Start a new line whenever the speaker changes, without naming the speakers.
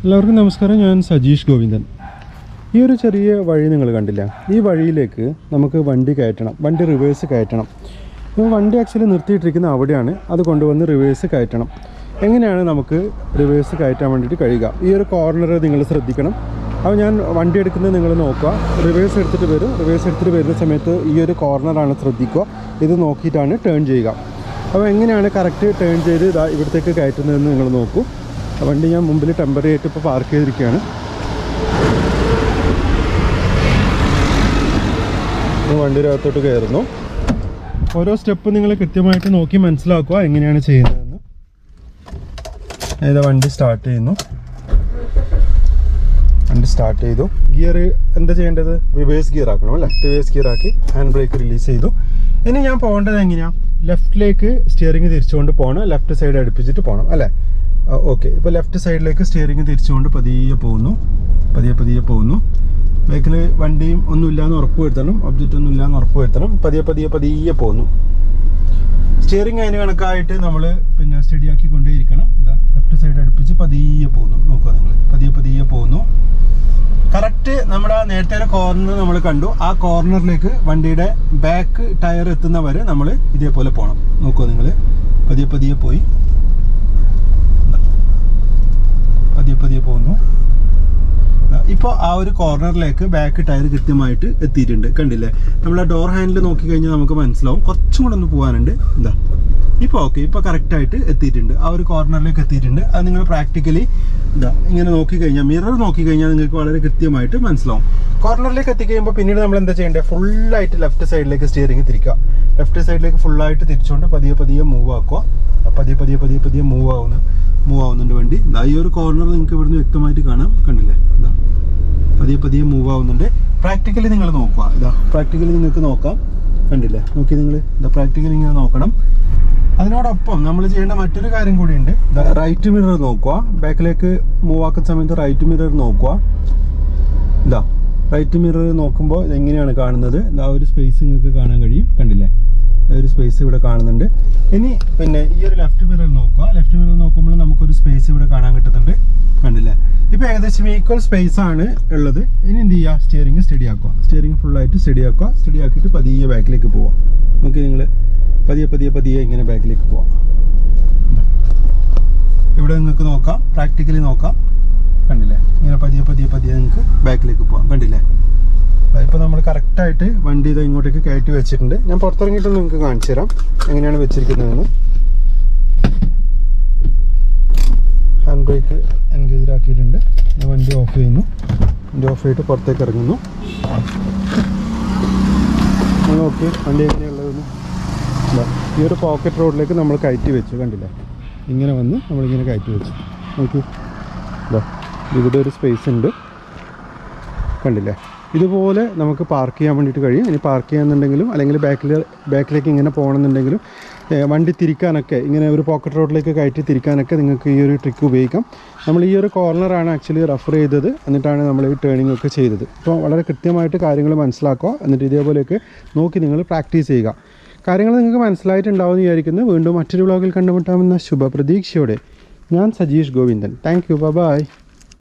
എല്ലാവർക്കും നമസ്കാരം. ഞാൻ സജീഷ് ഗോവിന്ദൻ. ഈ ഒരു ചെറിയ വഴി നിങ്ങൾ കണ്ടില്ല? ഈ വഴിയിലേക്ക് നമുക്ക് വണ്ടി കയറ്റണം, വണ്ടി റിവേഴ്സ് കയറ്റണം. ഇപ്പോൾ വണ്ടി ആക്ച്വലി നിർത്തിയിട്ടിരിക്കുന്ന അവിടെയാണ്, അത് കൊണ്ടുവന്ന് റിവേഴ്സ് കയറ്റണം. എങ്ങനെയാണ് നമുക്ക് റിവേഴ്സ് കയറ്റാൻ വേണ്ടിയിട്ട് കഴിയുക? ഈ ഒരു കോർണർ നിങ്ങൾ ശ്രദ്ധിക്കണം. അപ്പോൾ ഞാൻ വണ്ടി എടുക്കുന്നത് നിങ്ങൾ നോക്കുക. റിവേഴ്സ് എടുത്തിട്ട് വരുന്ന സമയത്ത് ഈ ഒരു കോർണറാണ് ശ്രദ്ധിക്കുക. ഇത് നോക്കിയിട്ടാണ് ടേൺ ചെയ്യുക. അപ്പോൾ എങ്ങനെയാണ് കറക്റ്റ് ടേൺ ചെയ്ത് ഇവിടത്തേക്ക് കയറ്റുന്നതെന്ന് നിങ്ങൾ നോക്കൂ. വണ്ടി ഞാൻ മുമ്പിൽ ടെമ്പററി ആയിട്ട് ഇപ്പോൾ പാർക്ക് ചെയ്തിരിക്കുകയാണ്. വണ്ടിയുടെ അകത്തോട്ട് കയറുന്നു. ഓരോ സ്റ്റെപ്പ് നിങ്ങൾ കൃത്യമായിട്ട് നോക്കി മനസ്സിലാക്കുക എങ്ങനെയാണ് ചെയ്യുന്നതെന്ന്. വണ്ടി സ്റ്റാർട്ട് ചെയ്യുന്നു. വണ്ടി സ്റ്റാർട്ട് ചെയ്തു. ഗിയർ എന്താ ചെയ്യേണ്ടത്? റിവേഴ്സ് ഗിയർ ആക്കണം അല്ലേ? റിവേഴ്സ് ഗിയർ ആക്കി ഹാൻഡ് ബ്രേക്ക് റിലീസ് ചെയ്തു. ഇനി ഞാൻ പോകേണ്ടത് എങ്ങനെയാണ്? ലെഫ്റ്റിലേക്ക് സ്റ്റിയറിംഗ് തിരിച്ചുകൊണ്ട് പോകണം, ലെഫ്റ്റ് സൈഡ് അടുപ്പിച്ചിട്ട് പോകണം അല്ലേ? ഓക്കെ. ഇപ്പോൾ ലെഫ്റ്റ് സൈഡിലേക്ക് സ്റ്റിയറിംഗ് തിരിച്ചുകൊണ്ട് പതിയെ പോകുന്നു. ബാക്കിൽ വണ്ടിയും ഒന്നുമില്ലാന്ന് ഉറപ്പ് വരുത്തണം, ഒബ്ജക്റ്റ് ഒന്നും ഇല്ലാന്ന് ഉറപ്പ് വരുത്തണം. പതിയെ പോകുന്നു. സ്റ്റിയറിംഗ് അതിന് കണക്കായിട്ട് നമ്മൾ സ്റ്റഡി ആക്കി കൊണ്ടേയിരിക്കണം. ലെഫ്റ്റ് സൈഡ് അടുപ്പിച്ച് പതിയെ പോകുന്നു. നോക്കുക നിങ്ങൾ, പതിയെ പോകുന്നു. കറക്റ്റ് നമ്മുടെ നേരത്തെ ഒരു കോർണർ നമ്മൾ കണ്ടു. ആ കോർണറിലേക്ക് വണ്ടിയുടെ ബാക്ക് ടയർ എത്തുന്നവരെ നമ്മൾ ഇതേപോലെ പോകണം. നോക്കുക നിങ്ങൾ, പതിയെ പോയി പതിയെ പോകുന്നു. ഇപ്പോൾ ആ ഒരു കോർണറിലേക്ക് ബാക്ക് ടയർ കൃത്യമായിട്ട് എത്തിയിട്ടുണ്ട്. കണ്ടില്ലേ? നമ്മൾ ആ ഡോർ ഹാൻഡിൽ നോക്കിക്കഴിഞ്ഞാൽ നമുക്ക് മനസ്സിലാവും. കുറച്ചും കൂടെ ഒന്ന് പോകാനുണ്ട്. ഇപ്പോൾ ഓക്കെ, ഇപ്പോൾ കറക്റ്റായിട്ട് എത്തിയിട്ടുണ്ട്. ആ ഒരു കോർണറിലേക്ക് എത്തിയിട്ടുണ്ട്. അത് നിങ്ങൾ പ്രാക്ടിക്കലി ഇങ്ങനെ നോക്കിക്കഴിഞ്ഞാൽ, മിറർ നോക്കിക്കഴിഞ്ഞാൽ നിങ്ങൾക്ക് വളരെ കൃത്യമായിട്ട് മനസ്സിലാവും. കോർണറിലേക്ക് എത്തിക്കഴിയുമ്പോൾ പിന്നീട് നമ്മൾ എന്താ ചെയ്യേണ്ടത്? ഫുള്ളായിട്ട് ലെഫ്റ്റ് സൈഡിലേക്ക് സ്റ്റിയറിംഗ് തിരിക്കുക. ലെഫ്റ്റ് സൈഡിലേക്ക് ഫുള്ളായിട്ട് തിരിച്ചുകൊണ്ട് പതിയെ മൂവ് ആക്കുക. പതിയെ മൂവ് ആവുന്നുണ്ട് വണ്ടി. ഈ ഒരു കോർണർ നിങ്ങൾക്ക് ഇവിടുന്ന് വ്യക്തമായിട്ട് കാണാം. കണ്ടില്ലേ? പതിയെ മൂവ് ആവുന്നുണ്ട്. പ്രാക്ടിക്കലി നിങ്ങൾ നോക്കുക. പ്രാക്ടിക്കലി നിങ്ങൾക്ക് നോക്കാം. കണ്ടില്ലേ? നോക്കി നിങ്ങൾ പ്രാക്ടിക്കലി ഇങ്ങനെ നോക്കണം. അതിനോടൊപ്പം നമ്മൾ ചെയ്യേണ്ട മറ്റൊരു കാര്യം കൂടിയുണ്ട്. റൈറ്റ് മിറർ നോക്കുക. ബാക്കിലേക്ക് മൂവ് ആക്കുന്ന സമയത്ത് റൈറ്റ് മിറർ നോക്കുക. റൈറ്റ് മിറർ നോക്കുമ്പോൾ ഇതെങ്ങനെയാണ് കാണുന്നത്? ഒരു സ്പേസ് നിങ്ങൾക്ക് കാണാൻ കഴിയും. കണ്ടില്ലേ? ഒരു സ്പേസ് ഇവിടെ കാണുന്നുണ്ട്. ഇനി ഈ ഒരു ലെഫ്റ്റ് മിറർ നോക്കുക. ലെഫ്റ്റ് മിറർ നോക്കുമ്പോൾ നമുക്കൊരു സ്പേസ് ഇവിടെ കാണാൻ കിട്ടുന്നുണ്ട്. കണ്ടില്ലേ? ഇപ്പോൾ ഏകദേശം ഈക്വൽ സ്പേസ് ആണ് ഉള്ളത്. ഇനി എന്ത് ചെയ്യുക? സ്റ്റിയറിംഗ് സ്റ്റഡി ആക്കുക. സ്റ്റിയറിംഗ് ഫുള്ളായിട്ട് സ്റ്റഡി ആക്കുക. സ്റ്റഡി ആക്കിയിട്ട് പതിയെ ബാക്കിലേക്ക് പോവാം. നോക്കി നിങ്ങൾ, പതിയെ ഇങ്ങനെ ബാക്കിലേക്ക് പോവാം. ഇവിടെ നിങ്ങൾക്ക് നോക്കാം, പ്രാക്ടിക്കലി നോക്കാം. കണ്ടില്ലേ? ഇങ്ങനെ പതിയെ നിങ്ങൾക്ക് ബാക്കിലേക്ക് പോവാം. കണ്ടില്ലേ? ഇപ്പോൾ നമ്മൾ കറക്റ്റായിട്ട് വണ്ടി ഇങ്ങോട്ടേക്ക് കയറ്റി വെച്ചിട്ടുണ്ട്. ഞാൻ പുറത്തിറങ്ങിയിട്ട് നിങ്ങൾക്ക് കാണിച്ചു തരാം എങ്ങനെയാണ് വെച്ചിരിക്കുന്നതെന്ന്. ഹാൻഡ് ബ്രേക്ക് എൻഗേജ് ആക്കിയിട്ടുണ്ട്. ഞാൻ വണ്ടി ഓഫ് ചെയ്യുന്നു. വണ്ടി ഓഫ് ചെയ്തിട്ട് പുറത്തേക്ക് ഇറങ്ങുന്നു. ഓക്കെ, വണ്ടി എങ്ങനെയുള്ളതെന്ന് ഈ ഒരു പോക്കറ്റ് റോഡിലേക്ക് നമ്മൾ കയറ്റി വെച്ചു. കണ്ടില്ലേ? ഇങ്ങനെ വന്ന് നമ്മളിങ്ങനെ കയറ്റി വെച്ചു. നോക്കി, ഇവിടെ ഒരു സ്പേസ് ഉണ്ട്. കണ്ടില്ലേ? ഇതുപോലെ നമുക്ക് പാർക്ക് ചെയ്യാൻ വേണ്ടിയിട്ട് കഴിയും. ഇനി പാർക്ക് ചെയ്യാന്നുണ്ടെങ്കിലും അല്ലെങ്കിൽ ബാക്കിലേക്ക് ഇങ്ങനെ പോകണമെന്നുണ്ടെങ്കിലും വണ്ടി തിരിക്കാനൊക്കെ ഇങ്ങനെ ഒരു പോക്കറ്റ് റോഡിലേക്ക് കയറ്റി തിരിക്കാനൊക്കെ നിങ്ങൾക്ക് ഈ ഒരു ട്രിക്ക് ഉപയോഗിക്കാം. നമ്മൾ ഈ ഒരു കോർണറാണ് ആക്ച്വലി റെഫർ ചെയ്തത്, എന്നിട്ടാണ് നമ്മൾ ഈ ടേണിംഗ് ഒക്കെ ചെയ്തത്. അപ്പോൾ വളരെ കൃത്യമായിട്ട് കാര്യങ്ങൾ മനസ്സിലാക്കുക. എന്നിട്ട് ഇതേപോലെയൊക്കെ നോക്കി നിങ്ങൾ പ്രാക്ടീസ് ചെയ്യുക. കാര്യങ്ങൾ നിങ്ങൾക്ക് മനസ്സിലായിട്ടുണ്ടാവുമെന്ന് വിചാരിക്കുന്നു. വീണ്ടും മറ്റൊരു വ്ളോഗിൽ കണ്ടുമുട്ടാമെന്ന ശുഭപ്രതീക്ഷയോടെ ഞാൻ Sajeesh Govindan. Thank you. By.